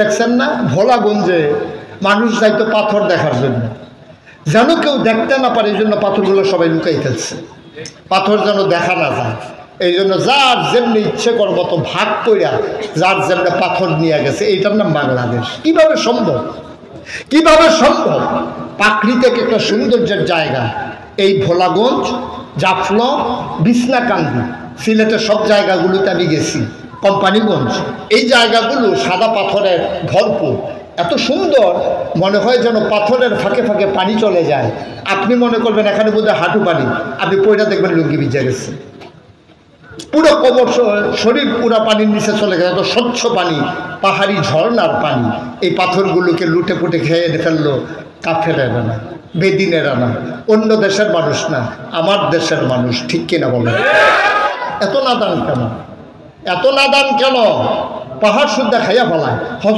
দেখছেন না ভোলাগঞ্জে মানুষ যাইতো পাথর দেখার জন্য, যেন কেউ দেখতে না পারে এই জন্য পাথরগুলো সবাই লুকাই ফেলছে, পাথর যেন দেখা না যায়। এই জন্য যার যেমনি ইচ্ছে কর মতো ভাগ কইরা যার যেমনি পাথর নিয়ে গেছে। এইটার নাম বাংলাদেশ। কিভাবে সম্ভব? কিভাবে সম্ভব? প্রাকৃতিক একটা সৌন্দর্যের জায়গা এই ভোলাগঞ্জ, জাফলং, বিছনাকান্দি, সিলেটের সব জায়গাগুলোতে আমি গেছি, কোম্পানিগঞ্জ, এই জায়গাগুলো সাদা পাথরের ভরপুর, এত সুন্দর মনে হয় যেন পাথরের ফাঁকে ফাঁকে পানি চলে যায়। আপনি মনে করবেন এখানে বোধহয় হাঁটু পানি, আপনি পয়টা দেখবেন লুঙ্গি ভিজে গেছে, পুরো কোমর শরীর পুরা পানির নিচে চলে গেছে, এত স্বচ্ছ পানি, পাহাড়ি ঝর্ণার পানি। এই পাথরগুলোকে লুটে পুটে খেয়ে ফেললো কাফেরেরা না, বেদিনেরা না, অন্য দেশের মানুষ না, আমার দেশের মানুষ। ঠিক কিনা বলেন? এত নাদান কেন? এত নাদান কেন? পাহাড় শুদ্ধা খাইয়া ফেলায়, হজম